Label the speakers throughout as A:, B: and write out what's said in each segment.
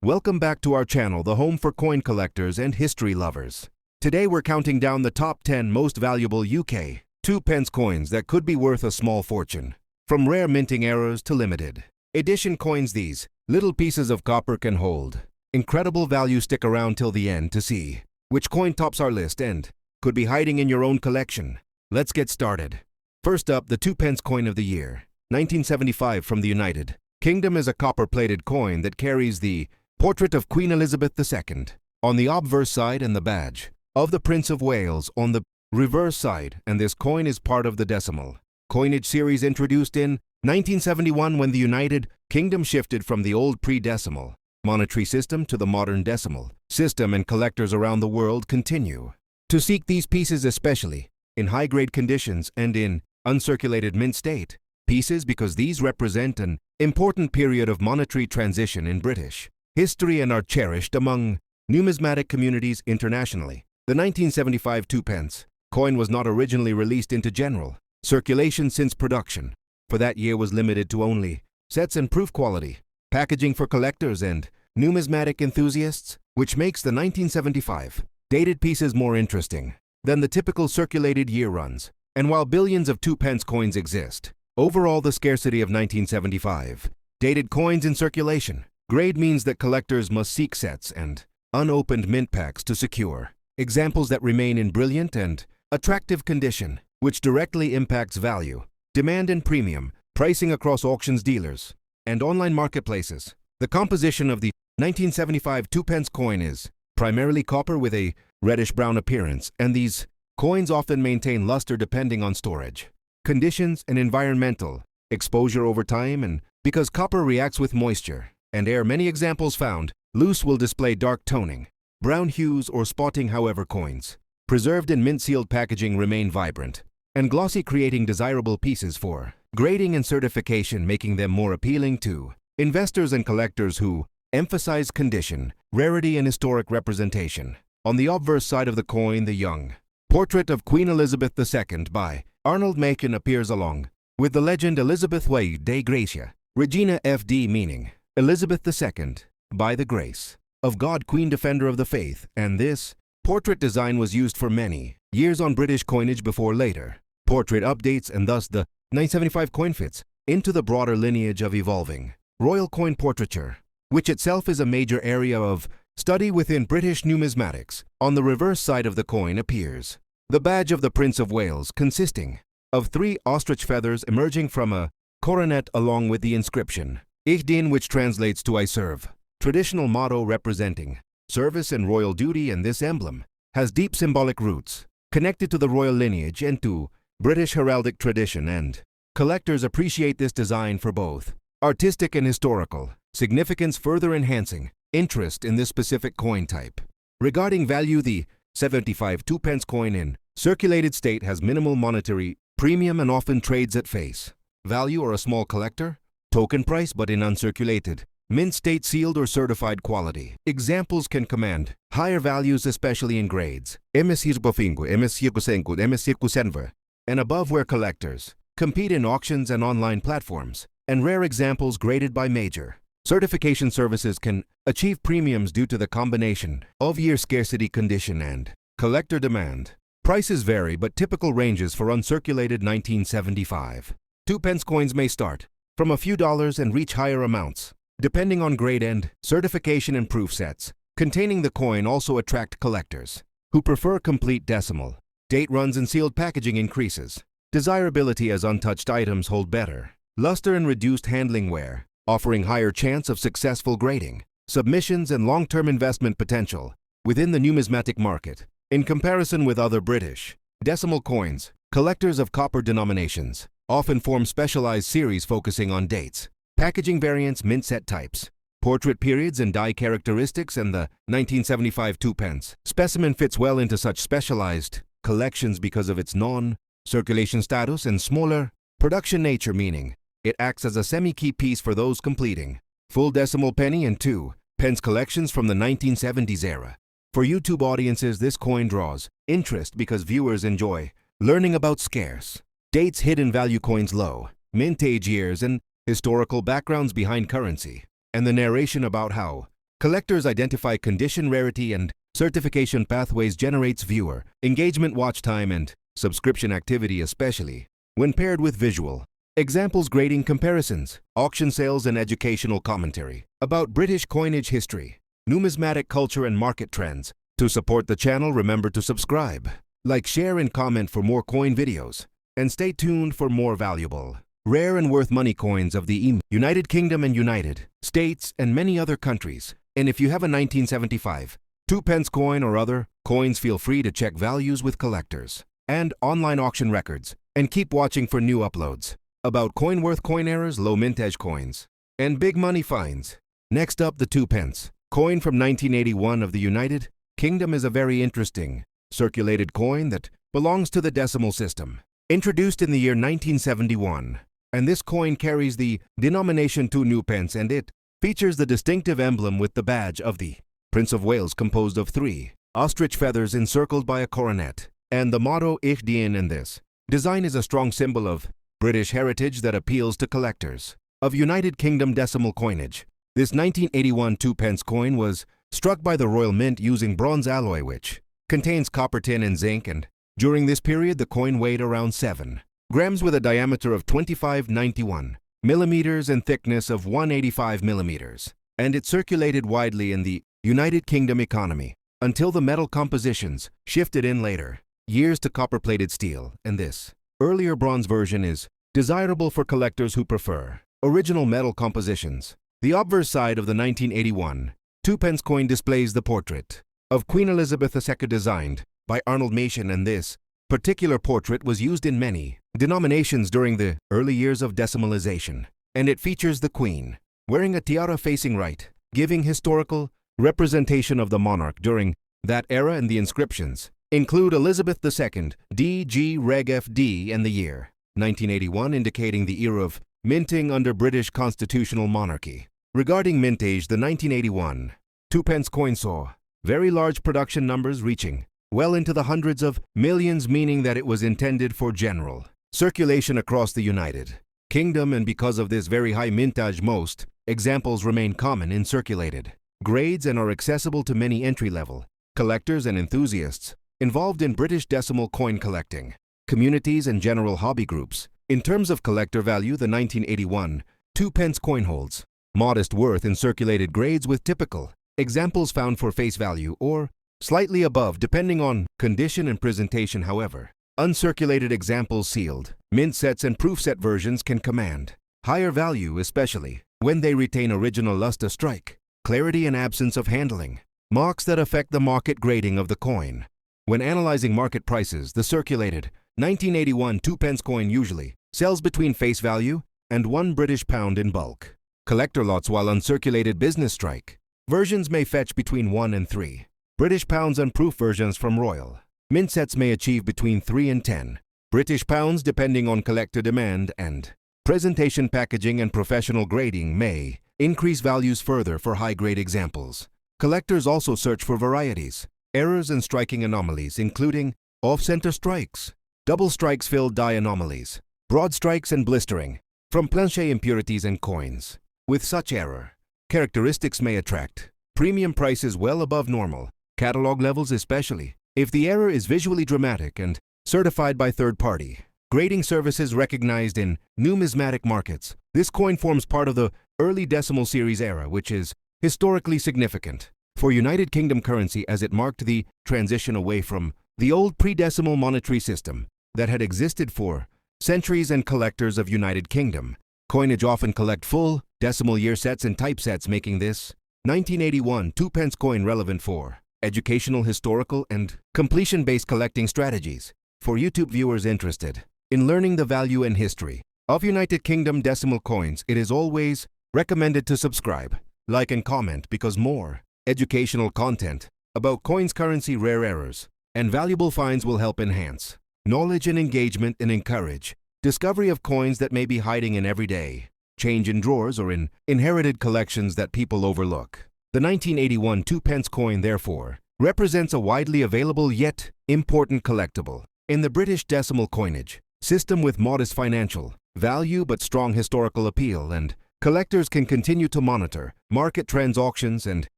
A: Welcome back to our channel, the home for coin collectors and history lovers. Today we're counting down the top 10 most valuable UK 2p coins that could be worth a small fortune. From rare minting errors to limited edition coins, these little pieces of copper can hold incredible value. Stick around till the end to see which coin tops our list and could be hiding in your own collection. Let's get started. First up, the 2p coin of the year, 1975 from the United Kingdom, is a copper-plated coin that carries the portrait of Queen Elizabeth II on the obverse side and the badge of the Prince of Wales on the reverse side, and this coin is part of the decimal coinage series introduced in 1971 when the United Kingdom shifted from the old pre-decimal monetary system to the modern decimal system, and collectors around the world continue to seek these pieces, especially in high-grade conditions and in uncirculated mint state pieces, because these represent an important period of monetary transition in British history and are cherished among numismatic communities internationally. The 1975 2p coin was not originally released into general circulation, since production for that year was limited to only sets and proof quality packaging for collectors and numismatic enthusiasts, which makes the 1975 dated pieces more interesting than the typical circulated year runs. And while billions of 2p coins exist, overall the scarcity of 1975 dated coins in circulation grade means that collectors must seek sets and unopened mint packs to secure examples that remain in brilliant and attractive condition, which directly impacts value, demand and premium pricing across auctions, dealers, and online marketplaces. The composition of the 1975 2p coin is primarily copper with a reddish-brown appearance, and these coins often maintain luster depending on storage conditions and environmental exposure over time, and because copper reacts with moisture and air, many examples found loose will display dark toning, brown hues, or spotting. However, coins preserved in mint-sealed packaging remain vibrant and glossy, creating desirable pieces for grading and certification, making them more appealing to investors and collectors who emphasize condition, rarity, and historic representation. On the obverse side of the coin, the young portrait of Queen Elizabeth II by Arnold Macon appears, along with the legend Elizabeth Way de Gracia Regina FD, meaning Elizabeth II, by the grace of God, Queen, Defender of the Faith. And this portrait design was used for many years on British coinage before later portrait updates, and thus the 1975 coin fits into the broader lineage of evolving royal coin portraiture, which itself is a major area of study within British numismatics. On the reverse side of the coin appears the badge of the Prince of Wales, consisting of 3 ostrich feathers emerging from a coronet, along with the inscription Ich dien, which translates to I serve, traditional motto representing service and royal duty, and this emblem has deep symbolic roots connected to the royal lineage and to British heraldic tradition, and collectors appreciate this design for both artistic and historical significance, further enhancing interest in this specific coin type. Regarding value, the 75 2p coin in circulated state has minimal monetary premium and often trades at face value or a small collector token price, but in uncirculated mint state, sealed or certified quality examples can command higher values, especially in grades MS-5, MS-5, MS-5 and above, where collectors compete in auctions and online platforms, and rare examples graded by major certification services can achieve premiums due to the combination of year scarcity condition and collector demand. Prices vary, but typical ranges for uncirculated 1975 2p coins may start from a few dollars and reach higher amounts depending on grade and certification, and proof sets containing the coin also attract collectors who prefer complete decimal date runs, and sealed packaging increases desirability as untouched items hold better luster and reduced handling wear, offering higher chance of successful grading submissions and long-term investment potential within the numismatic market. In comparison with other British decimal coins, collectors of copper denominations often form specialized series focusing on dates, packaging variants, mint set types, portrait periods, and die characteristics, and the 1975 2p specimen fits well into such specialized collections because of its non-circulation status and smaller production nature, meaning it acts as a semi-key piece for those completing full decimal penny and 2p collections from the 1970s era. For YouTube audiences, this coin draws interest because viewers enjoy learning about scarce dates, hidden value coins, low mintage years, and historical backgrounds behind currency, and the narration about how Collectors identify condition, rarity, and certification pathways generates viewer engagement, watch time, and subscription activity, especially when paired with visual examples, grading comparisons, auction sales, and educational commentary about British coinage history, numismatic culture, and market trends. To support the channel, remember to subscribe, like, share, and comment for more coin videos, and stay tuned for more valuable, rare, and worth money coins of the United Kingdom and United States and many other countries. And if you have a 1975 2-pence coin or other coins, feel free to check values with collectors and online auction records, and keep watching for new uploads about coin worth, coin errors, low mintage coins, and big money finds. Next up, the 2-pence coin from 1981 of the United Kingdom is a very interesting circulated coin that belongs to the decimal system, introduced in the year 1971. And this coin carries the denomination 2 and it features the distinctive emblem with the badge of the Prince of Wales, composed of 3 ostrich feathers encircled by a coronet, and the motto Ich dien. In this design is a strong symbol of British heritage that appeals to collectors of United Kingdom decimal coinage. This 1981 2-pence coin was struck by the Royal Mint using bronze alloy, which contains copper, tin, and zinc, and during this period the coin weighed around 7 grams with a diameter of 2591 millimeters and thickness of 185 millimeters, and it circulated widely in the United Kingdom economy until the metal compositions shifted in later years to copper-plated steel, and this earlier bronze version is desirable for collectors who prefer original metal compositions. The obverse side of the 1981 2-pence coin displays the portrait of Queen Elizabeth II designed by Arnold Mason, and this particular portrait was used in many denominations during the early years of decimalization, and it features the Queen wearing a tiara facing right, giving historical representation of the monarch during that era, and the inscriptions include Elizabeth II, D.G. Reg F.D. and the year 1981, indicating the era of minting under British constitutional monarchy. Regarding mintage, the 1981 2-pence coin saw very large production numbers reaching well into the hundreds of millions, meaning that it was intended for general circulation across the United Kingdom, and because of this very high mintage, most examples remain common in circulated grades and are accessible to many entry-level collectors and enthusiasts involved in British decimal coin collecting communities and general hobby groups. In terms of collector value, the 1981 2-pence coin holds modest worth in circulated grades, with typical examples found for face value or slightly above depending on condition and presentation. However, uncirculated examples, sealed mint sets, and proof set versions can command higher value, especially when they retain original luster, strike, clarity, and absence of handling marks that affect the market grading of the coin. When analyzing market prices, the circulated 1981 2-pence coin usually sells between face value and £1 in bulk. Collector lots, while uncirculated business strike versions may fetch between £1 and £3, and proof versions from Royal Mint sets may achieve between £3 and £10, depending on collector demand, and presentation, packaging, and professional grading may increase values further for high-grade examples. Collectors also search for varieties, errors, and striking anomalies, including off-center strikes, double strikes, filled die anomalies, broad strikes, and blistering from planche impurities and coins. With such error characteristics may attract premium prices well above normal catalog levels, especially if the error is visually dramatic and certified by third-party grading services recognized in numismatic markets. This coin forms part of the early decimal series era, which is historically significant for United Kingdom currency, as it marked the transition away from the old pre-decimal monetary system that had existed for centuries, and collectors of United Kingdom coinage often collect full decimal year sets and typesets, making this 1981 2-pence coin relevant for educational, historical, and completion-based collecting strategies. For YouTube viewers interested in learning the value and history of United Kingdom decimal coins, it is always recommended to subscribe, like, and comment, because more educational content about coins, currency, rare errors, and valuable finds will help enhance knowledge and engagement, and encourage discovery of coins that may be hiding in everyday change in drawers or in inherited collections that people overlook. The 1981 2-pence coin, therefore, represents a widely available yet important collectible in the British decimal coinage system, with modest financial value but strong historical appeal, and collectors can continue to monitor market trends, auctions, and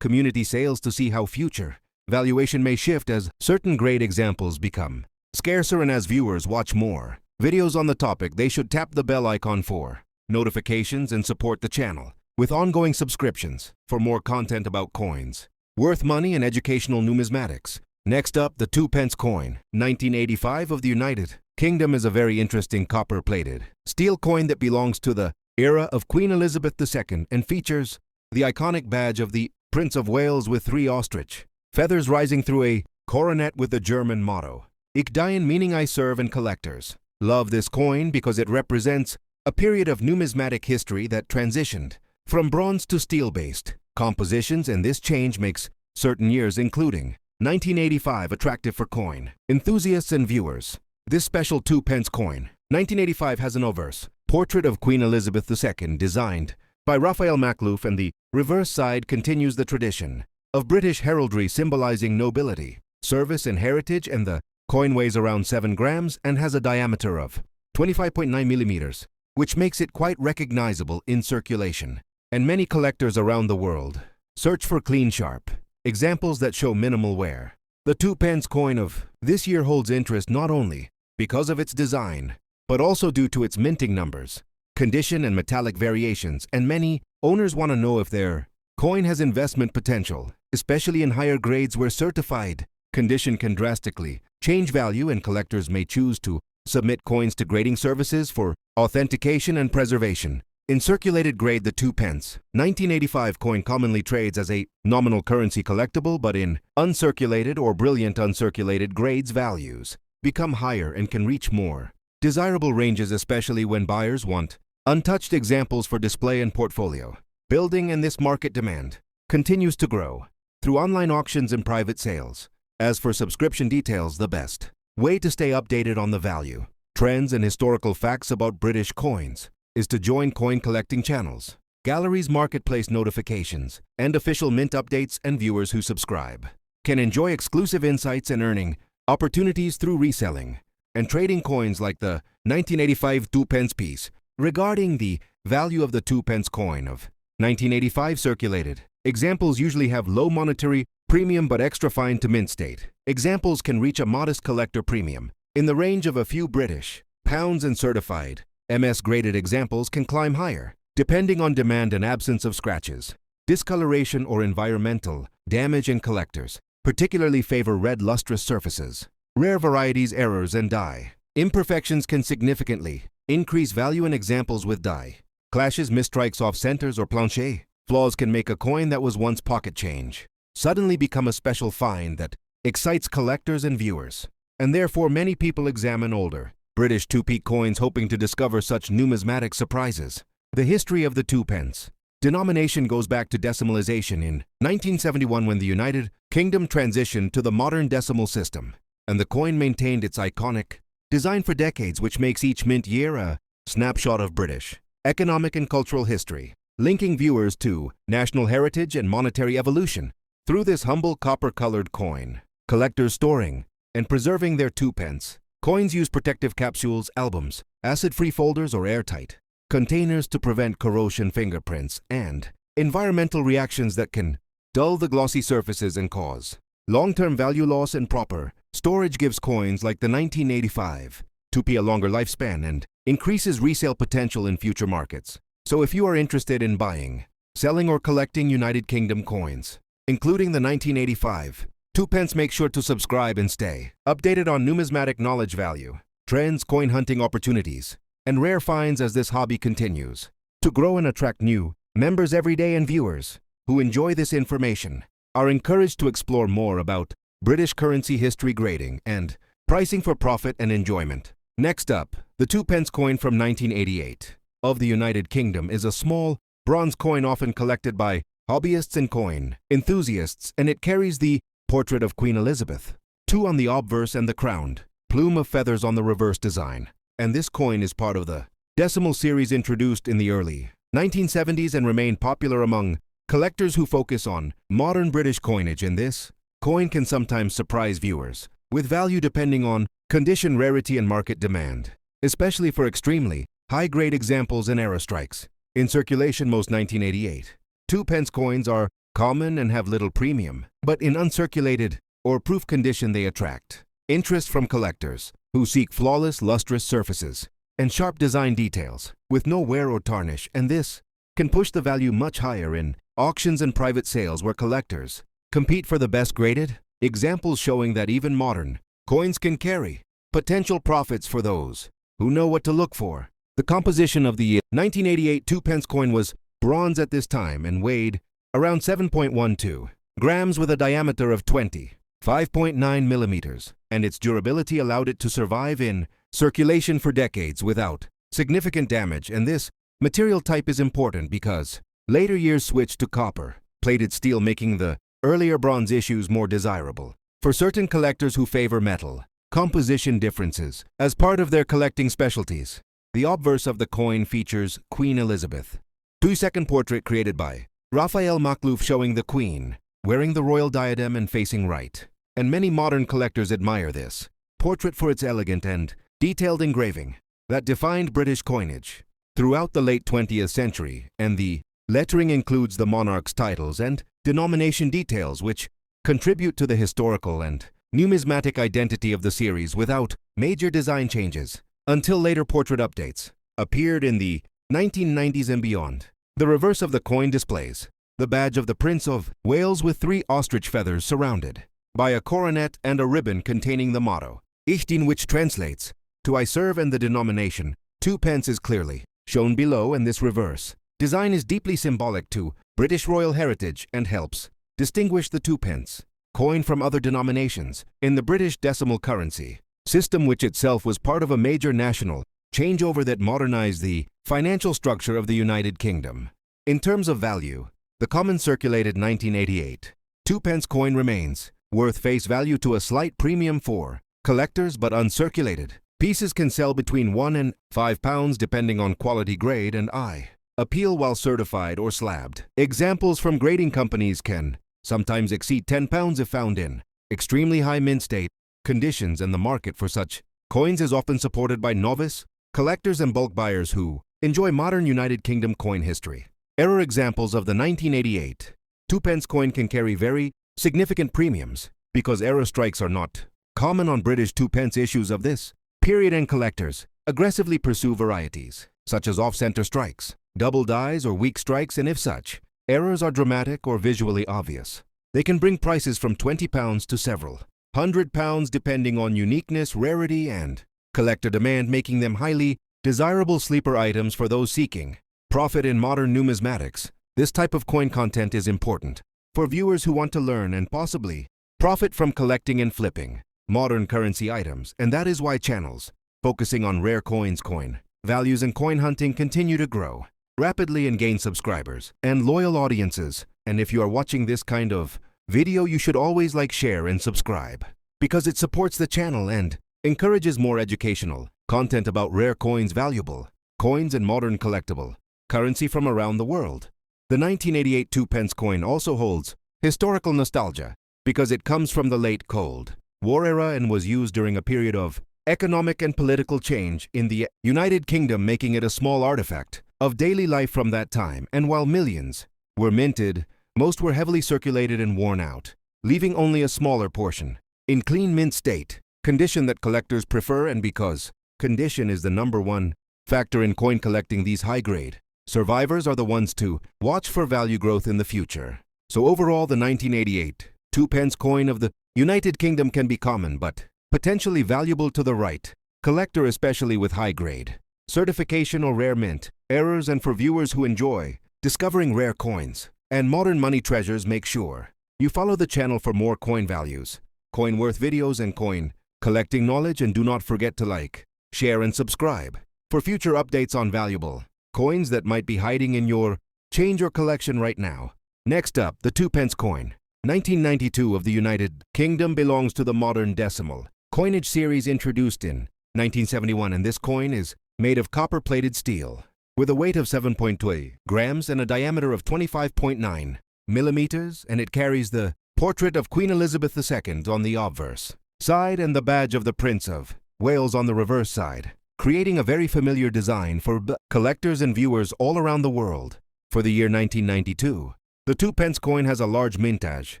A: community sales to see how future valuation may shift as certain great examples become scarcer, and as viewers watch more videos on the topic, they should tap the bell icon for notifications and support the channel with ongoing subscriptions for more content about coins, worth money, and educational numismatics. Next up, the 2 pence coin, 1985 of the United Kingdom, is a very interesting copper-plated steel coin that belongs to the era of Queen Elizabeth II and features the iconic badge of the Prince of Wales with 3 ostrich feathers rising through a coronet with the German motto, Ich diene, meaning I serve, and collectors love this coin because it represents a period of numismatic history that transitioned from bronze to steel-based compositions, and this change makes certain years, including 1985, attractive for coin enthusiasts and viewers. This special 2 pence coin, 1985, has an obverse portrait of Queen Elizabeth II designed by Raphael Makhlouf, and the reverse side continues the tradition of British heraldry symbolizing nobility, service, and heritage, and the coin weighs around 7 grams and has a diameter of 25.9 millimeters, which makes it quite recognizable in circulation. And many collectors around the world search for clean, sharp examples that show minimal wear. The 2 pence coin of this year holds interest not only because of its design, but also due to its minting numbers, condition, and metallic variations, and many owners want to know if their coin has investment potential, especially in higher grades where certified condition can drastically change value, and collectors may choose to submit coins to grading services for authentication and preservation. In circulated grade, the 2 pence 1985 coin commonly trades as a nominal currency collectible, but in uncirculated or brilliant uncirculated grades, values become higher and can reach more desirable ranges, especially when buyers want untouched examples for display and portfolio building, and this market demand continues to grow through online auctions and private sales. As for subscription details, the best way to stay updated on the value, trends, and historical facts about British coins is to join coin collecting channels, galleries, marketplace notifications, and official mint updates, and viewers who subscribe can enjoy exclusive insights and earning opportunities through reselling and trading coins like the 1985 2 pence piece. Regarding the value of the 2 pence coin of 1985 circulated, examples usually have low monetary premium but extra fine to mint state. Examples can reach a modest collector premium in the range of a few British pounds, and certified MS-graded examples can climb higher, depending on demand and absence of scratches, discoloration, or environmental damage, and collectors particularly favor red lustrous surfaces. Rare varieties, errors, and dye imperfections can significantly increase value, and examples with dye clashes, misstrikes, off centers, or plancher flaws can make a coin that was once pocket change suddenly become a special find that excites collectors and viewers. And therefore many people examine older British 2p coins hoping to discover such numismatic surprises. The history of the 2 pence denomination goes back to decimalization in 1971 when the United Kingdom transitioned to the modern decimal system, and the coin maintained its iconic design for decades, which makes each mint year a snapshot of British economic and cultural history, linking viewers to national heritage and monetary evolution. Through this humble copper-colored coin, collectors storing and preserving their 2 pence coins use protective capsules, albums, acid-free folders, or airtight containers to prevent corrosion, fingerprints, and environmental reactions that can dull the glossy surfaces and cause long-term value loss. And proper storage gives coins like the 1985 2p a longer lifespan and increases resale potential in future markets. So if you are interested in buying, selling, or collecting United Kingdom coins, including the 1985 2 pence, make sure to subscribe and stay updated on numismatic knowledge, value, trends, coin hunting opportunities, and rare finds as this hobby continues to grow and attract new members every day. And viewers who enjoy this information are encouraged to explore more about British currency history, grading, and pricing for profit and enjoyment. Next up, the 2 pence coin from 1988 of the United Kingdom is a small bronze coin often collected by hobbyists and coin enthusiasts, and it carries the portrait of Queen Elizabeth II on the obverse and the crowned plume of feathers on the reverse design. And this coin is part of the decimal series introduced in the early 1970s and remained popular among collectors who focus on modern British coinage. And this coin can sometimes surprise viewers with value depending on condition, rarity, and market demand, especially for extremely high-grade examples and error strikes. In circulation, most 1988 2 pence coins are common and have little premium, but in uncirculated or proof condition they attract interest from collectors who seek flawless, lustrous surfaces and sharp design details with no wear or tarnish, and this can push the value much higher in auctions and private sales where collectors compete for the best graded. Examples showing that even modern coins can carry potential profits for those who know what to look for. The composition of the 1988 2-pence coin was bronze at this time and weighed around 7.12 grams with a diameter of 5.9 millimeters, and its durability allowed it to survive in circulation for decades without significant damage. And this material type is important because later years switched to copper-plated steel, making the earlier bronze issues more desirable for certain collectors who favor metal composition differences as part of their collecting specialties. The obverse of the coin features Queen Elizabeth II portrait created by Raphael Makhlouf, showing the Queen wearing the royal diadem and facing right. And many modern collectors admire this portrait for its elegant and detailed engraving that defined British coinage throughout the late 20th century, and the lettering includes the monarch's titles and denomination details, which contribute to the historical and numismatic identity of the series without major design changes until later portrait updates appeared in the 1990s and beyond. The reverse of the coin displays the badge of the Prince of Wales with 3 ostrich feathers surrounded by a coronet and a ribbon containing the motto Ich dien, which translates to I serve, and the denomination 2 pence is clearly shown below, and this reverse design is deeply symbolic to British royal heritage and helps distinguish the 2 pence coin from other denominations in the British decimal currency system, which itself was part of a major national changeover that modernized the financial structure of the United Kingdom. In terms of value, the common circulated 1988 2-pence coin remains worth face value to a slight premium for collectors, but uncirculated pieces can sell between £1 and £5 depending on quality, grade, and eye appeal while certified or slabbed. Examples from grading companies can sometimes exceed £10 if found in extremely high mint state conditions, and the market for such coins is often supported by novice collectors and bulk buyers who enjoy modern United Kingdom coin history. Error examples of the 1988 2-pence coin can carry very significant premiums because error strikes are not common on British 2-pence issues of this period, and collectors aggressively pursue varieties such as off-center strikes, double dies, or weak strikes, and if such errors are dramatic or visually obvious, they can bring prices from £20 to several £100 depending on uniqueness, rarity, and collector demand, making them highly desirable sleeper items for those seeking profit in modern numismatics. This type of coin content is important for viewers who want to learn and possibly profit from collecting and flipping modern currency items, and that is why channels focusing on rare coins, coin values, and coin hunting continue to grow rapidly and gain subscribers and loyal audiences. And if you are watching this kind of video, you should always like, share, and subscribe because it supports the channel and encourages more educational content about rare coins, valuable coins, and modern collectible currency from around the world. The 1988 2-pence coin also holds historical nostalgia because it comes from the late Cold War era and was used during a period of economic and political change in the United Kingdom, making it a small artifact of daily life from that time. And while millions were minted, most were heavily circulated and worn out, leaving only a smaller portion in clean mint state condition that collectors prefer. And because condition is the #1 factor in coin collecting, these high-grade survivors are the ones to watch for value growth in the future. So overall, the 1988 2-pence coin of the United Kingdom can be common but potentially valuable to the right collector, especially with high-grade certification or rare mint errors. And for viewers who enjoy discovering rare coins and modern money treasures, make sure you follow the channel for more coin values, coin worth videos, and coin collecting knowledge. And do not forget to like, share, and subscribe for future updates on valuable coins that might be hiding in your change or collection right now. Next up, the 2-pence coin 1992 of the United Kingdom belongs to the modern decimal coinage series introduced in 1971, and this coin is made of copper-plated steel with a weight of 7.2 grams and a diameter of 25.9 millimeters, and it carries the portrait of Queen Elizabeth II on the obverse side and the badge of the Prince of Wales on the reverse side, creating a very familiar design for collectors and viewers all around the world. For the year 1992, The 2 pence coin has a large mintage,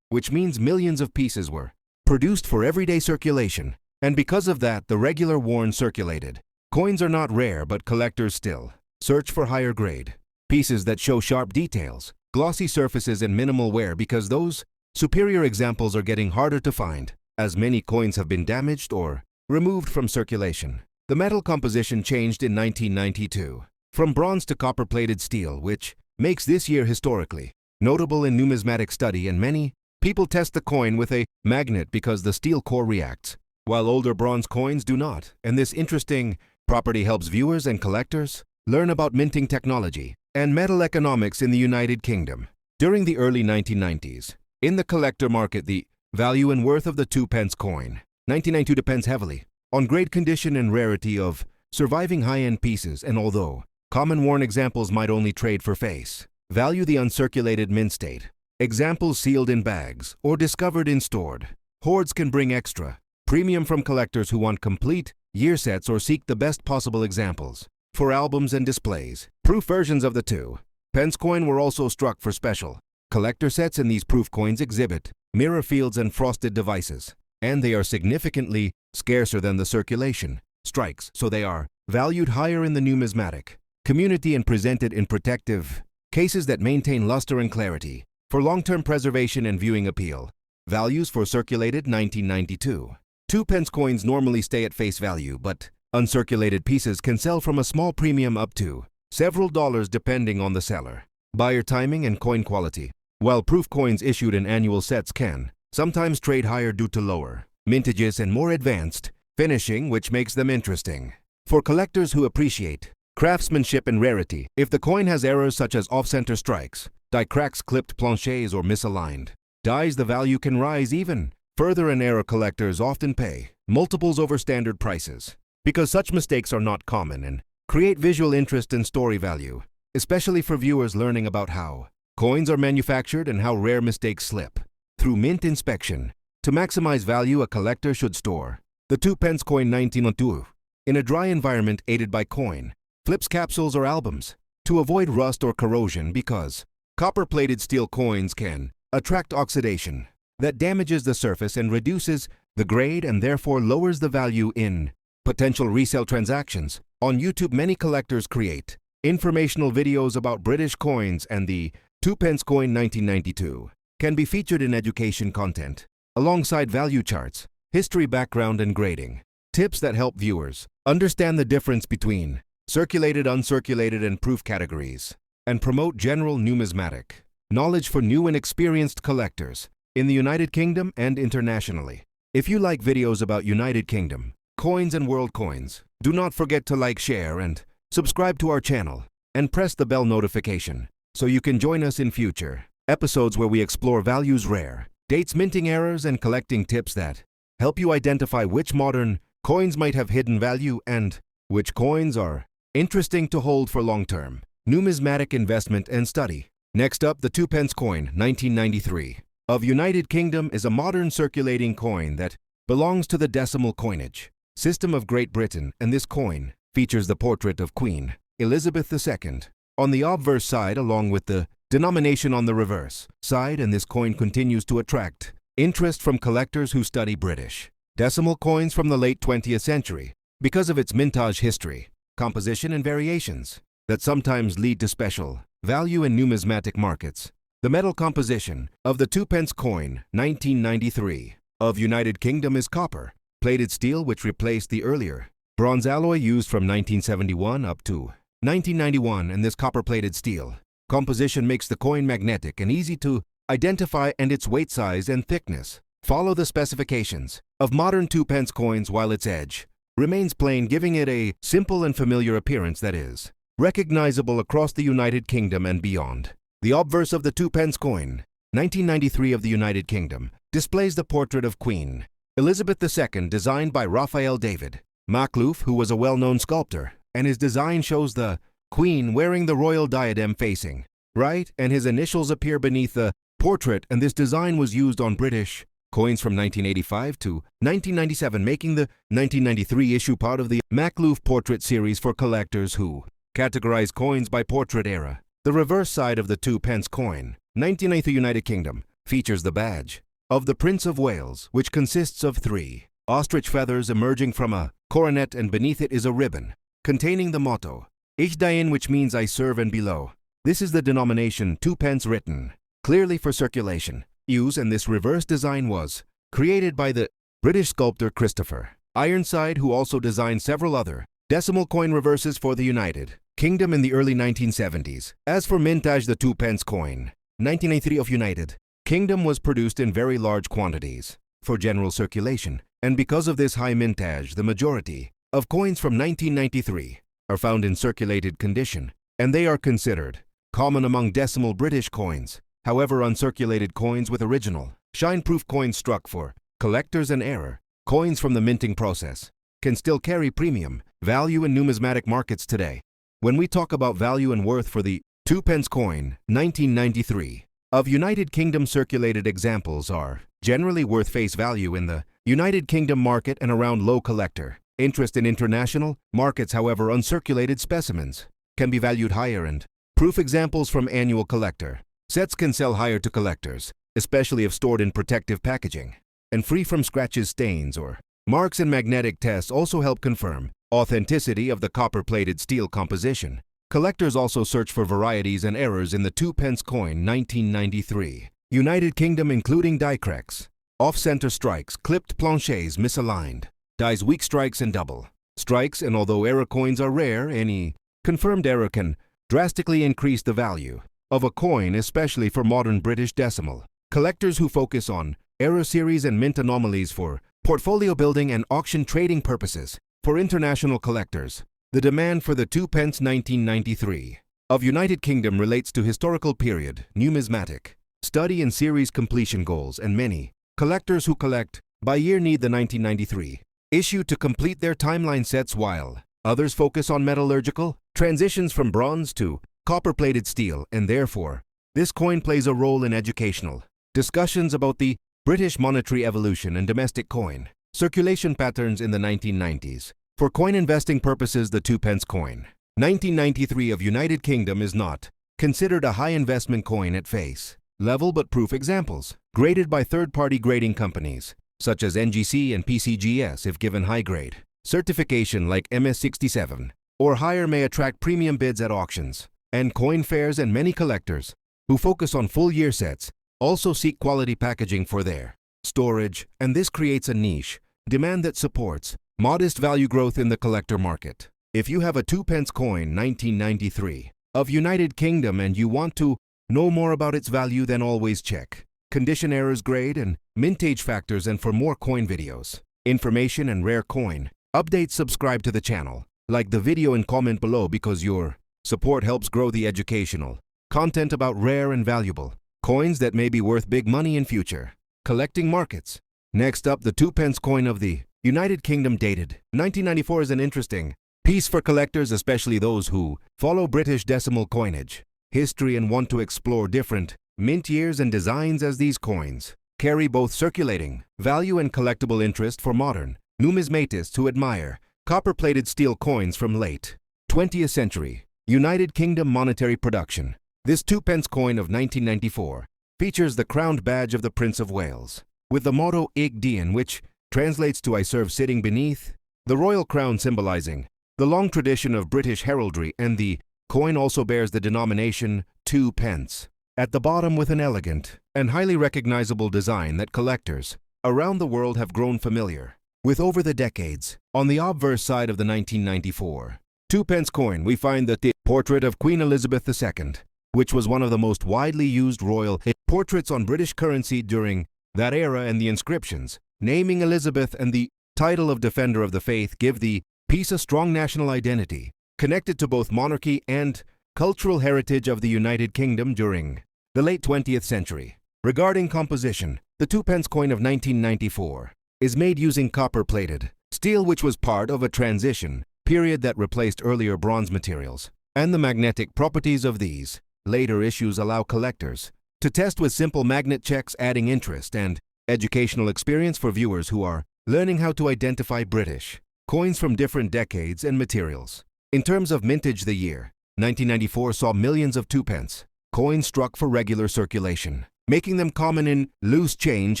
A: which means millions of pieces were produced for everyday circulation, and because of that, the regular worn circulated. Coins are not rare, but collectors still search for higher grade pieces that show sharp details, glossy surfaces, and minimal wear because those superior examples are getting harder to find, as many coins have been damaged or removed from circulation. The metal composition changed in 1992 from bronze to copper-plated steel, which makes this year historically notable in numismatic study, and many people test the coin with a magnet because the steel core reacts, while older bronze coins do not, and this interesting property helps viewers and collectors learn about minting technology and metal economics in the United Kingdom. During the early 1990s, in the collector market, the value and worth of the 2 pence coin, 1992, depends heavily on grade, condition, and rarity of surviving high-end pieces, and although common worn examples might only trade for face value, the uncirculated mint state examples sealed in bags or discovered in stored hoards can bring extra premium from collectors who want complete year sets or seek the best possible examples for albums and displays. Proof versions of the 2 pence coin were also struck for special collector sets, and these proof coins exhibit mirror fields and frosted devices, and they are significantly scarcer than the circulation strikes, so they are valued higher in the numismatic community and presented in protective cases that maintain luster and clarity for long-term preservation and viewing appeal. Values for circulated 1992. 2 pence coins normally stay at face value, but uncirculated pieces can sell from a small premium up to several dollars depending on the seller, buyer timing, and coin quality, while proof coins issued in annual sets can sometimes trade higher due to lower mintages and more advanced finishing, which makes them interesting for collectors who appreciate craftsmanship and rarity. If the coin has errors such as off-center strikes, die cracks, clipped planchets, or misaligned dies, the value can rise even further, and error collectors often pay multiples over standard prices because such mistakes are not common and create visual interest and story value, especially for viewers learning about how coins are manufactured and how rare mistakes slip through mint inspection. To maximize value, a collector should store the 2 pence coin 1902 in a dry environment aided by coin flips, capsules, or albums to avoid rust or corrosion, because copper-plated steel coins can attract oxidation that damages the surface and reduces the grade and therefore lowers the value in potential resale transactions. On YouTube, many collectors create informational videos about British coins, and the 2 pence coin 1992 can be featured in education content alongside value charts, history, background, and grading tips that help viewers understand the difference between circulated, uncirculated, and proof categories, and promote general numismatic knowledge for new and experienced collectors in the United Kingdom and internationally. If you like videos about United Kingdom coins and world coins, do not forget to like, share, and subscribe to our channel, and press the bell notification so you can join us in future episodes where we explore values, rare dates, minting errors, and collecting tips that help you identify which modern coins might have hidden value and which coins are interesting to hold for long-term numismatic investment and study. Next up, the 2 pence coin 1993 of United Kingdom is a modern circulating coin that belongs to the decimal coinage system of Great Britain, and this coin features the portrait of Queen Elizabeth II on the obverse side along with the denomination on the reverse side, and this coin continues to attract interest from collectors who study British decimal coins from the late 20th century because of its mintage history, composition, and variations that sometimes lead to special value in numismatic markets. The metal composition of the 2 pence coin 1993 of United Kingdom is copper-plated steel, which replaced the earlier bronze alloy used from 1971 up to 1991, and this copper-plated steel composition makes the coin magnetic and easy to identify, and its weight, size, and thickness follow the specifications of modern 2 pence coins, while its edge remains plain, giving it a simple and familiar appearance that is recognizable across the United Kingdom and beyond. The obverse of the 2 pence coin 1993 of the United Kingdom displays the portrait of Queen Elizabeth II, designed by Raphael David Makhlouf, who was a well-known sculptor, and his design shows the Queen wearing the royal diadem facing right, and his initials appear beneath the portrait, and this design was used on British coins from 1985 to 1997, making the 1993 issue part of the Makhlouf portrait series for collectors who categorize coins by portrait era. The reverse side of the 2 pence coin 1993 United Kingdom features the badge of the Prince of Wales, which consists of 3 ostrich feathers emerging from a coronet, and beneath it is a ribbon containing the motto, Ich dien, which means I serve, and below. This is the denomination 2 pence written clearly for circulation use, and this reverse design was created by the British sculptor Christopher Ironside, who also designed several other decimal coin reverses for the United Kingdom in the early 1970s. As for mintage, the 2 pence coin, 1983 of United Kingdom, was produced in very large quantities for general circulation, and because of this high mintage, the majority of coins from 1993 are found in circulated condition, and they are considered common among decimal British coins. However, uncirculated coins with original, shine-proof coins struck for collectors and error coins from the minting process can still carry premium value in numismatic markets today. When we talk about value and worth for the 2 pence coin, 1993, of United Kingdom, circulated examples are generally worth face value in the United Kingdom market and around low collector interest in international markets. However, uncirculated specimens can be valued higher, and proof examples from annual collector sets can sell higher to collectors, especially if stored in protective packaging and free from scratches, stains, or marks. And magnetic tests also help confirm authenticity of the copper-plated steel composition. Collectors also search for varieties and errors in the 2 pence coin, 1993. United Kingdom, including die cracks, off-center strikes, clipped planchets, misaligned dies, weak strikes, and double strikes. And although error coins are rare, any confirmed error can drastically increase the value of a coin, especially for modern British decimal collectors who focus on error series and mint anomalies for portfolio building and auction trading purposes. For international collectors, the demand for the 2 pence 1993 of United Kingdom relates to historical period, numismatic study, and series completion goals, and many collectors who collect by year need the 1993 issue to complete their timeline sets, while others focus on metallurgical transitions from bronze to copper-plated steel, and therefore this coin plays a role in educational discussions about the British monetary evolution and domestic coin circulation patterns in the 1990s. For coin investing purposes, the 2 pence coin, 1993 of United Kingdom, is not considered a high investment coin at face level, but proof examples graded by third-party grading companies such as NGC and PCGS, if given high grade certification like MS67 or higher, may attract premium bids at auctions and coin fairs. And many collectors who focus on full year sets also seek quality packaging for their storage, and this creates a niche demand that supports modest value growth in the collector market. If you have a 2 pence coin, 1993 of United Kingdom, and you want to know more about its value, then always check condition, errors, grade, and mintage factors. And for more coin videos, information, and rare coin updates, subscribe to the channel, like the video, and comment below, because your support helps grow the educational content about rare and valuable coins that may be worth big money in future collecting markets. Next up, the 2 pence coin of the United Kingdom, dated 1994, is an interesting piece for collectors, especially those who follow British decimal coinage history and want to explore different mint years and designs, as these coins carry both circulating value and collectible interest for modern numismatists who admire copper-plated steel coins from late 20th century United Kingdom monetary production. This 2 pence coin of 1994 features the crowned badge of the Prince of Wales, with the motto Ich dien, which translates to I serve, sitting beneath the royal crown, symbolizing the long tradition of British heraldry. And the coin also bears the denomination 2 pence at the bottom, with an elegant and highly recognizable design that collectors around the world have grown familiar with over the decades. On the obverse side of the 1994 2 pence coin, we find that the portrait of Queen Elizabeth II, which was one of the most widely used royal portraits on British currency during that era, and the inscriptions naming Elizabeth and the title of Defender of the Faith give the piece a strong national identity connected to both monarchy and cultural heritage of the United Kingdom during the late 20th century. Regarding composition, the 2 pence coin of 1994 is made using copper-plated steel, which was part of a transition period that replaced earlier bronze materials, and the magnetic properties of these later issues allow collectors to test with simple magnet checks, adding interest and educational experience for viewers who are learning how to identify British coins from different decades and materials. In terms of mintage, the year 1994 saw millions of 2 pence coins struck for regular circulation, making them common in loose change,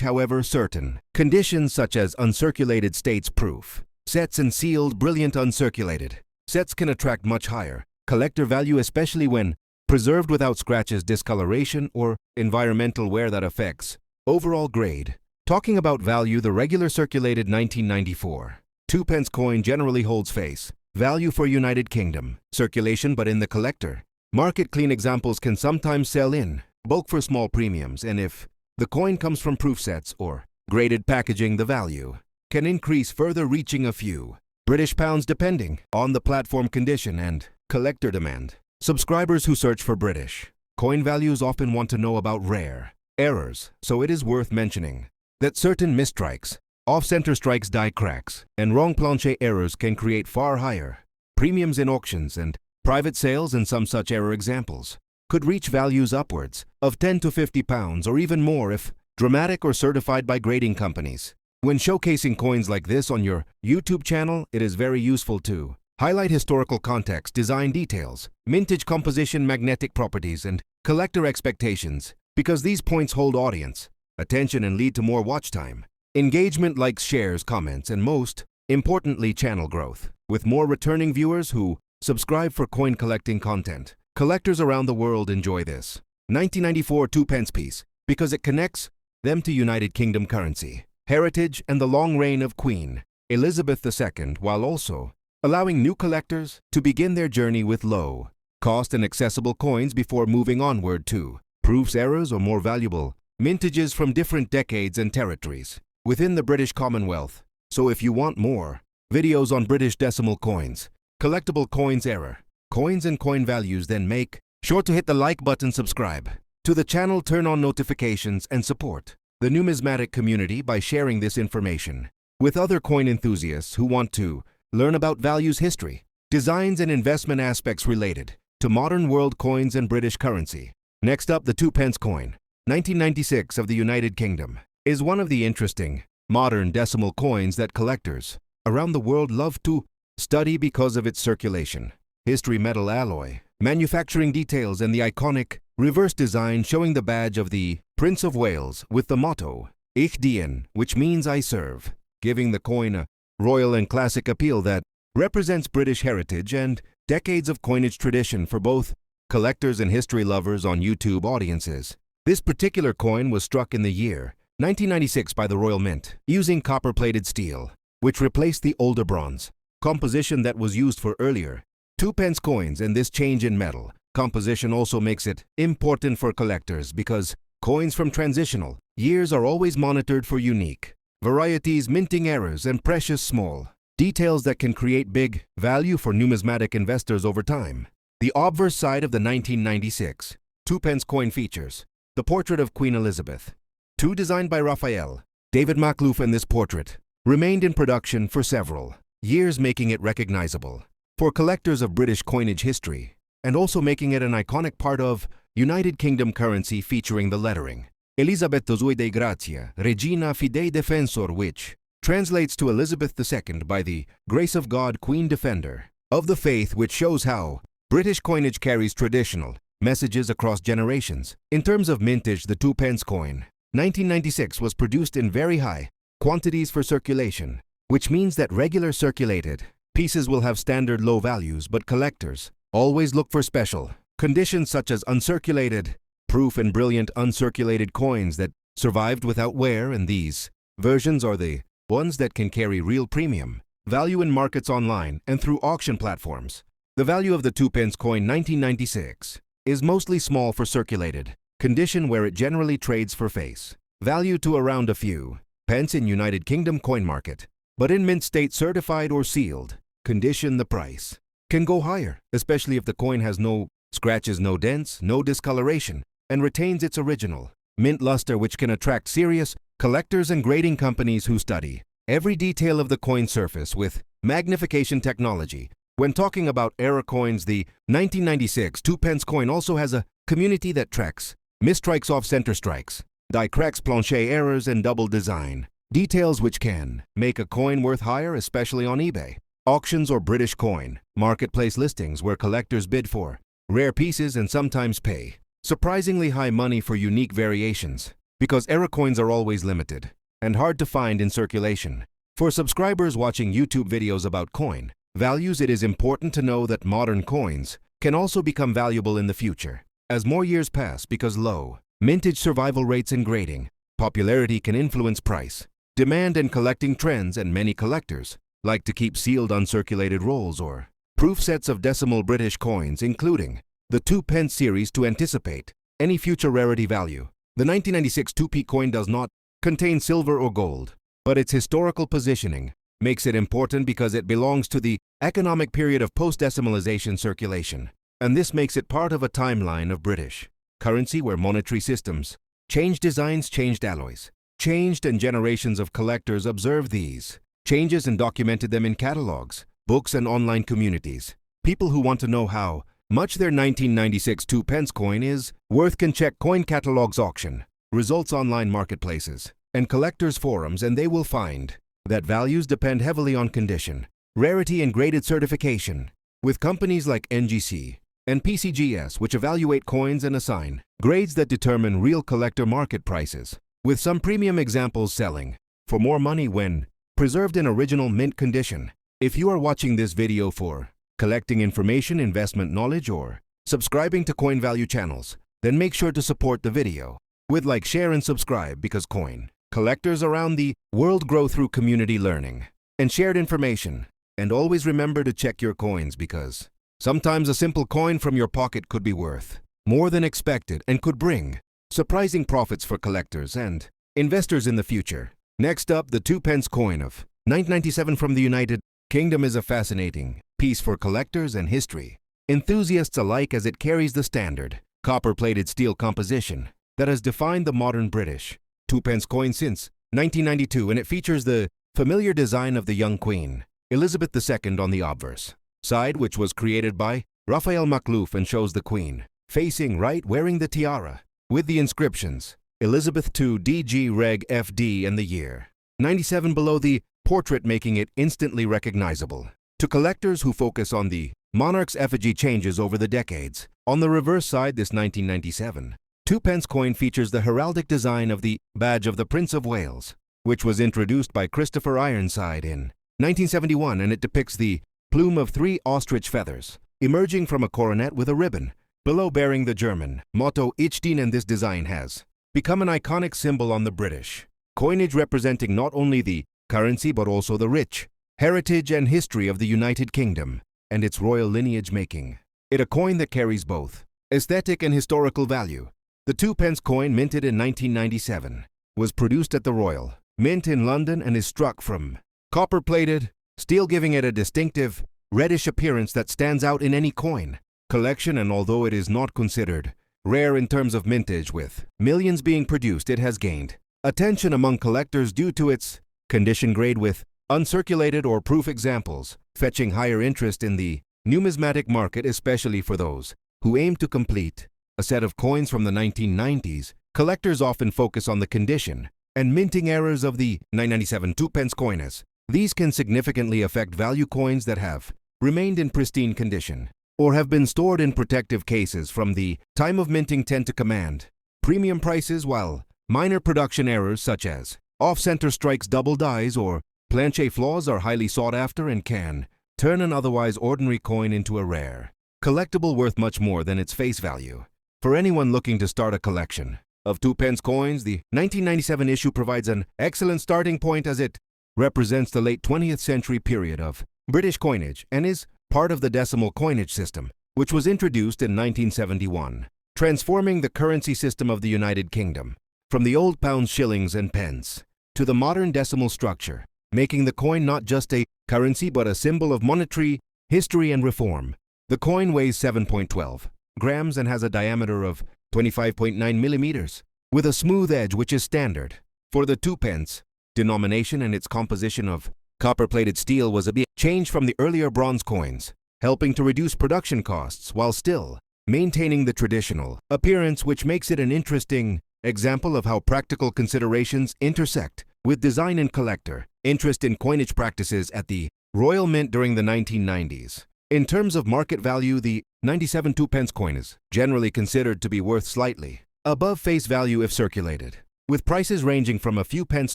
A: however certain. Conditions such as uncirculated states proof. Sets and sealed, brilliant uncirculated. Sets can attract much higher collector value, especially when preserved without scratches, discoloration, or environmental wear that affects overall grade. Talking about value, the regular circulated 1994 2 pence coin generally holds face value for United Kingdom circulation, but in the collector market, clean examples can sometimes sell in bulk for small premiums, and if the coin comes from proof sets or graded packaging, the value can increase further, reaching a few British pounds depending on the platform condition and collector demand. Subscribers who search for British coin values often want to know about rare errors, so it is worth mentioning that certain misstrikes, off-center strikes, die cracks, and wrong planche errors can create far higher premiums in auctions and private sales, and some such error examples could reach values upwards of £10 to £50 or even more if dramatic or certified by grading companies. When showcasing coins like this on your YouTube channel, it is very useful to highlight historical context, design details, mintage composition, magnetic properties, and collector expectations, because these points hold audience attention and lead to more watch time, engagement, likes, shares, comments, and most importantly, channel growth. With more returning viewers who subscribe for coin collecting content, collectors around the world enjoy this 1994 2 pence piece because it connects them to United Kingdom currency, heritage, and the long reign of Queen Elizabeth II, while also allowing new collectors to begin their journey with low cost and accessible coins before moving onward to proofs, errors, or more valuable mintages from different decades and territories within the British Commonwealth. So if you want more videos on British decimal coins, collectible coins, error coins, and coin values, then make sure to hit the like button, subscribe to the channel, turn on notifications, and support the numismatic community by sharing this information with other coin enthusiasts who want to learn about values, history, designs, and investment aspects related to modern world coins and British currency. Next up, the 2 pence coin, 1996 of the United Kingdom, is one of the interesting modern decimal coins that collectors around the world love to study because of its circulation, history, metal alloy, manufacturing details, and the iconic reverse design showing the badge of the Prince of Wales with the motto Ich dien, which means I serve, giving the coin a royal and classic appeal that represents British heritage and decades of coinage tradition for both collectors and history lovers on YouTube audiences. This particular coin was struck in the year 1996 by the Royal Mint using copper-plated steel, which replaced the older bronze composition that was used for earlier 2 pence coins, and this change in metal composition also makes it important for collectors because coins from transitional years are always monitored for unique varieties, minting errors, and precious small details that can create big value for numismatic investors over time. The obverse side of the 1996 2 pence coin features the portrait of Queen Elizabeth II, designed by Raphael David Makhlouf, and this portrait remained in production for several years, making it recognizable for collectors of British coinage history and also making it an iconic part of United Kingdom currency, featuring the lettering Elisabeth II de Gratia, Regina Fidei Defensor, which translates to Elizabeth II, by the grace of God, Queen Defender of the Faith, which shows how British coinage carries traditional messages across generations. In terms of mintage, the 2 pence coin 1996 was produced in very high quantities for circulation, which means that regular circulated pieces will have standard low values, but collectors always look for special conditions such as uncirculated proof and brilliant uncirculated coins that survived without wear, and these versions are the ones that can carry real premium value in markets online and through auction platforms. The value of the 2 pence coin 1996 is mostly small for circulated condition, where it generally trades for face value to around a few pence in United Kingdom coin market, but in mint state, certified, or sealed condition, the price can go higher, especially if the coin has no scratches, no dents, no discoloration, and retains its original mint luster, which can attract serious collectors and grading companies who study every detail of the coin surface with magnification technology. When talking about error coins, the 1996 2 pence coin also has a community that tracks misstrikes, off-center strikes, die cracks, planche errors, and double design details, which can make a coin worth higher, especially on eBay auctions or British coin marketplace listings, where collectors bid for rare pieces and sometimes pay Surprisingly high money for unique variations, because era coins are always limited and hard to find in circulation. For subscribers watching YouTube videos about coin values, it is important to know that modern coins can also become valuable in the future. As more years pass, because low mintage survival rates and grading popularity can influence price, demand and collecting trends, and many collectors like to keep sealed uncirculated rolls or proof sets of decimal British coins, including the 2 pence series, to anticipate any future rarity value. The 1996 2p coin does not contain silver or gold, but its historical positioning makes it important because it belongs to the economic period of post-decimalization circulation, and this makes it part of a timeline of British currency where monetary systems changed, designs changed, alloys changed, and generations of collectors observed these changes and documented them in catalogs, books, and online communities. People who want to know how much their 1996 2 pence coin is worth can check coin catalogs, auction results, online marketplaces, and collectors forums, and they will find that values depend heavily on condition, rarity, and graded certification, with companies like NGC and PCGS which evaluate coins and assign grades that determine real collector market prices, with some premium examples selling for more money when preserved in original mint condition. If you are watching this video for collecting information, investment knowledge, or subscribing to coin value channels, then make sure to support the video with like, share, and subscribe, because coin collectors around the world grow through community learning and shared information. And always remember to check your coins, because sometimes a simple coin from your pocket could be worth more than expected and could bring surprising profits for collectors and investors in the future. Next up, the 2 pence coin of 1997 from the United Kingdom is a fascinating piece for collectors and history enthusiasts alike, as it carries the standard copper-plated steel composition that has defined the modern British 2 pence coin since 1992, and it features the familiar design of the young Queen Elizabeth II on the obverse side, which was created by Raphael Makhlouf, and shows the Queen facing right, wearing the tiara with the inscriptions Elizabeth II DG Reg FD and the year 97 below the portrait, making it instantly recognizable to collectors who focus on the monarch's effigy changes over the decades. On the reverse side, this 1997 2 pence coin features the heraldic design of the badge of the Prince of Wales, which was introduced by Christopher Ironside in 1971, and it depicts the plume of 3 ostrich feathers emerging from a coronet with a ribbon below bearing the German motto Ich dien, and this design has become an iconic symbol on the British coinage, representing not only the currency but also the rich heritage and history of the United Kingdom and its royal lineage, making it a coin that carries both aesthetic and historical value. The 2 pence coin, minted in 1997, was produced at the Royal Mint in London and is struck from copper-plated steel, giving it a distinctive reddish appearance that stands out in any coin collection. And although it is not considered rare in terms of mintage, with millions being produced, it has gained attention among collectors due to its condition grade, with uncirculated or proof examples fetching higher interest in the numismatic market, especially for those who aim to complete a set of coins from the 1990s. Collectors often focus on the condition and minting errors of the 1997 2 pence coin, as these can significantly affect value coins that have remained in pristine condition or have been stored in protective cases from the time of minting, tend to command premium prices, while minor production errors such as off-center strikes, double dies, or planche flaws are highly sought after and can turn an otherwise ordinary coin into a rare collectible worth much more than its face value. For anyone looking to start a collection of 2 pence coins, the 1997 issue provides an excellent starting point, as it represents the late 20th century period of British coinage and is part of the decimal coinage system, which was introduced in 1971, transforming the currency system of the United Kingdom from the old pounds, shillings, and pence to the modern decimal structure, making the coin not just a currency but a symbol of monetary history and reform. The coin weighs 7.12 grams and has a diameter of 25.9 millimeters, with a smooth edge which is standard for the 2 pence denomination, and its composition of copper-plated steel was a big change from the earlier bronze coins, helping to reduce production costs while still maintaining the traditional appearance, which makes it an interesting example of how practical considerations intersect with design and collector interest in coinage practices at the Royal Mint during the 1990s. In terms of market value, the 97 2-pence coin is generally considered to be worth slightly above face value if circulated, with prices ranging from a few pence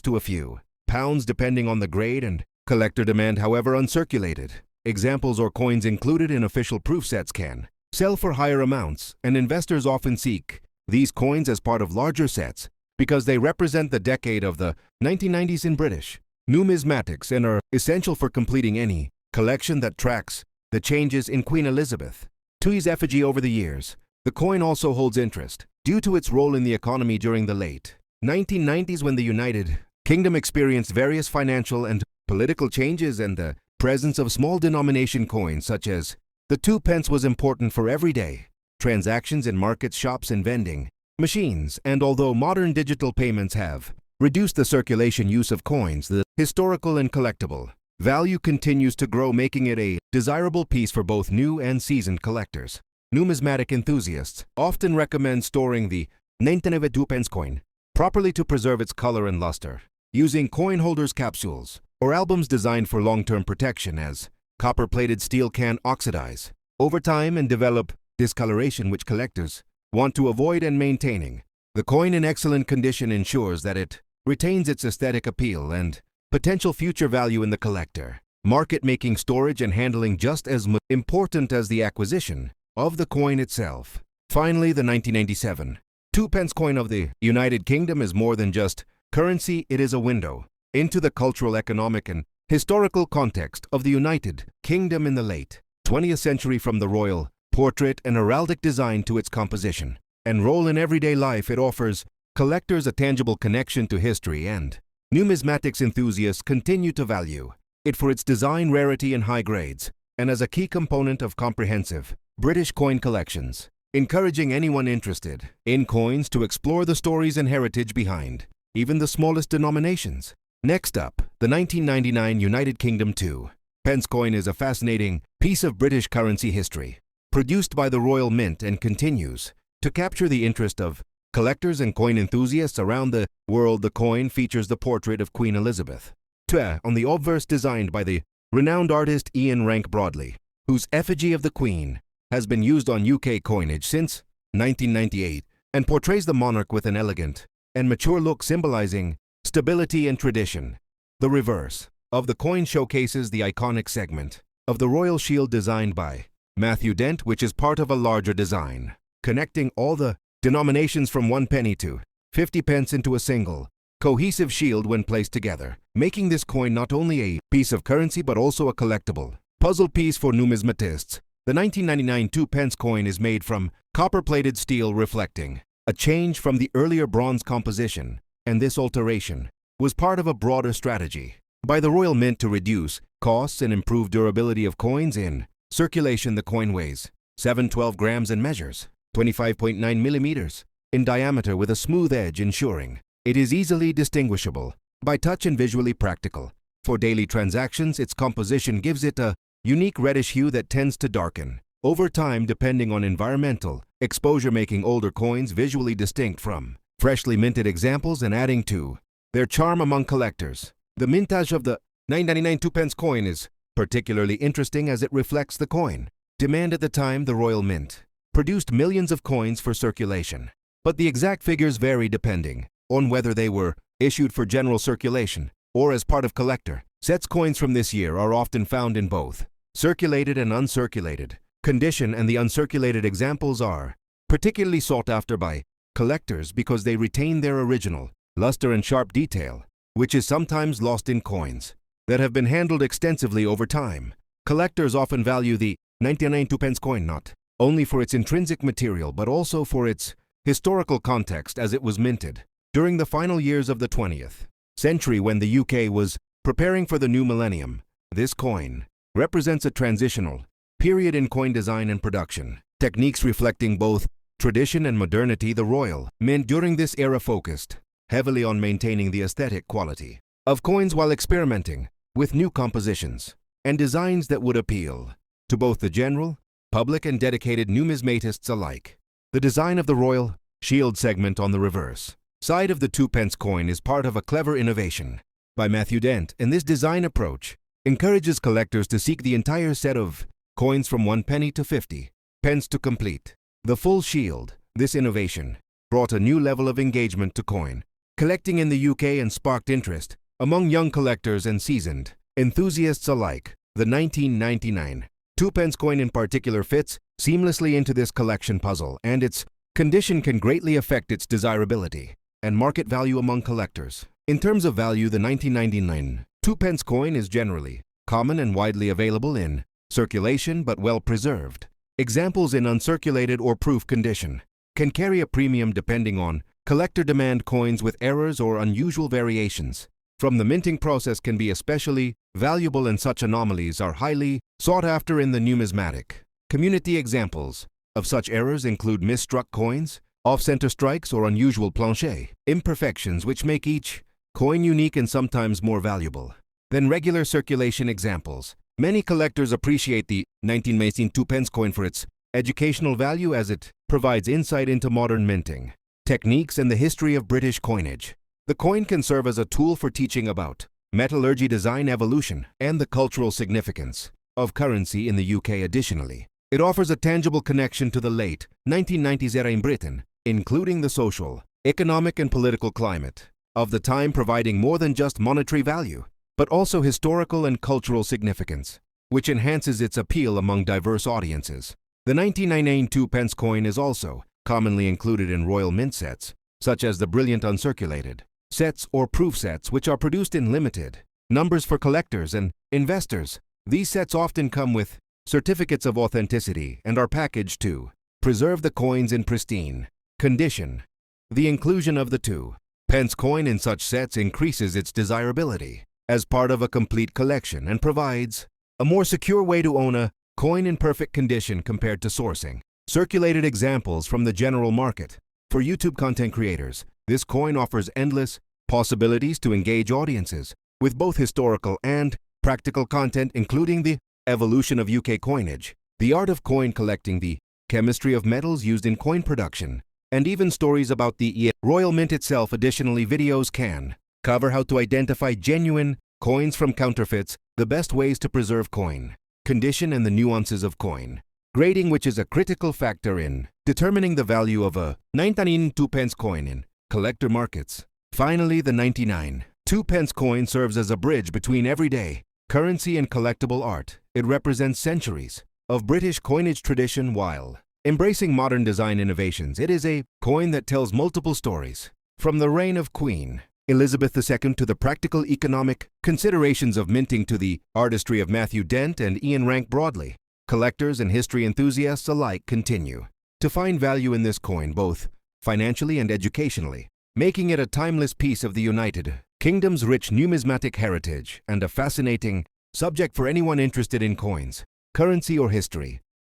A: to a few pounds depending on the grade and collector demand. However, uncirculated examples or coins included in official proof sets can sell for higher amounts, and investors often seek these coins as part of larger sets because they represent the decade of the 1990s in British numismatics and are essential for completing any collection that tracks the changes in Queen Elizabeth II's effigy over the years. The coin also holds interest due to its role in the economy during the late 1990s when the United Kingdom experienced various financial and political changes, and the presence of small denomination coins such as the 2 pence was important for everyday transactions in markets, shops, and vending machines. And although modern digital payments have reduced the circulation use of coins, the historical and collectible value continues to grow, making it a desirable piece for both new and seasoned collectors. Numismatic enthusiasts often recommend storing the 99 2-pence coin properly to preserve its color and luster, using coin holders, capsules, or albums designed for long-term protection, as copper-plated steel can oxidize over time and develop discoloration, which collectors want to avoid, and maintaining the coin in excellent condition ensures that it retains its aesthetic appeal and potential future value in the collector market, making storage and handling just as important as the acquisition of the coin itself. Finally, the 1997 2-pence coin of the United Kingdom is more than just currency. It is a window into the cultural, economic, and historical context of the United Kingdom in the late 20th century. From the royal portrait and heraldic design to its composition and role in everyday life, it offers collectors a tangible connection to history, and numismatics enthusiasts continue to value it for its design, rarity, and high grades, and as a key component of comprehensive British coin collections, encouraging anyone interested in coins to explore the stories and heritage behind even the smallest denominations. Next up, the 1999 United Kingdom 2-pence coin is a fascinating piece of British currency history, produced by the Royal Mint, and continues to capture the interest of collectors and coin enthusiasts around the world. The coin features the portrait of Queen Elizabeth II on the obverse, designed by the renowned artist Ian Rank Broadley, whose effigy of the Queen has been used on UK coinage since 1998 and portrays the monarch with an elegant and mature look, symbolizing stability and tradition. The reverse of the coin showcases the iconic segment of the royal shield designed by Matthew Dent, which is part of a larger design, connecting all the denominations from 1 penny to 50 pence into a single, cohesive shield when placed together, making this coin not only a piece of currency but also a collectible puzzle piece for numismatists. The 1999 2-pence coin is made from copper-plated steel, reflecting a change from the earlier bronze composition, and this alteration was part of a broader strategy by the Royal Mint to reduce costs and improve durability of coins in circulation. The coin weighs 712 grams and measures 25.9 millimeters in diameter, with a smooth edge, ensuring it is easily distinguishable by touch and visually practical for daily transactions. Its composition gives it a unique reddish hue that tends to darken over time depending on environmental exposure, making older coins visually distinct from freshly minted examples and adding to their charm among collectors. The mintage of the 999 2-pence coin is particularly interesting as it reflects the coin demand at the time. The Royal Mint produced millions of coins for circulation, but the exact figures vary depending on whether they were issued for general circulation or as part of collector sets. Coins from this year are often found in both circulated and uncirculated condition, and the uncirculated examples are particularly sought after by collectors because they retain their original luster and sharp detail, which is sometimes lost in coins that have been handled extensively over time. Collectors often value the 99 2-pence coin not only for its intrinsic material but also for its historical context, as it was minted during the final years of the 20th century when the UK was preparing for the new millennium. This coin represents a transitional period in coin design and production techniques, reflecting both tradition and modernity. The Royal Mint during this era focused heavily on maintaining the aesthetic quality of coins while experimenting with new compositions and designs that would appeal to both the general public and dedicated numismatists alike. The design of the royal shield segment on the reverse side of the 2-pence coin is part of a clever innovation by Matthew Dent, and this design approach encourages collectors to seek the entire set of coins from 1 penny to 50 pence to complete. The full shield, this innovation, brought a new level of engagement to coin collecting in the UK and sparked interest among young collectors and seasoned enthusiasts alike. The 1999 2 pence coin in particular fits seamlessly into this collection puzzle, and its condition can greatly affect its desirability and market value among collectors. In terms of value, the 1999 2 pence coin is generally common and widely available in circulation but well preserved. Examples in uncirculated or proof condition can carry a premium depending on collector demand. Coins with errors or unusual variations from the minting process can be especially valuable, and such anomalies are highly sought after in the numismatic community. Examples of such errors include misstruck coins, off-center strikes, or unusual planche imperfections, which make each coin unique and sometimes more valuable than regular circulation examples. Many collectors appreciate the 1919 2 pence coin for its educational value, as it provides insight into modern minting techniques and the history of British coinage. The coin can serve as a tool for teaching about metallurgy, design, evolution, and the cultural significance of currency in the UK. Additionally, it offers a tangible connection to the late 1990s era in Britain, including the social, economic, and political climate of the time, providing more than just monetary value, but also historical and cultural significance, which enhances its appeal among diverse audiences. The 1999 2 pence coin is also commonly included in royal mint sets, such as the brilliant uncirculated sets or proof sets, which are produced in limited numbers for collectors and investors. These sets often come with certificates of authenticity and are packaged to preserve the coins in pristine condition. The inclusion of the 2 pence coin in such sets increases its desirability as part of a complete collection and provides a more secure way to own a coin in perfect condition compared to sourcing circulated examples from the general market. For YouTube content creators, this coin offers endless possibilities to engage audiences with both historical and practical content, including the evolution of UK coinage, the art of coin collecting, the chemistry of metals used in coin production, and even stories about the Royal Mint itself. Additionally, videos can cover how to identify genuine coins from counterfeits, the best ways to preserve coin condition, and the nuances of coin grading, which is a critical factor in determining the value of a 1999 2 pence coin in collector markets. Finally, the 1999 2 pence coin serves as a bridge between everyday currency and collectible art. It represents centuries of British coinage tradition while embracing modern design innovations. It is a coin that tells multiple stories, from the reign of Queen Elizabeth II to the practical economic considerations of minting to the artistry of Matthew Dent and Ian Rank. Broadly, collectors and history enthusiasts alike continue to find value in this coin, both financially and educationally, making it a timeless piece of the United Kingdom's rich numismatic heritage and a fascinating subject for anyone interested in coins, currency, or history.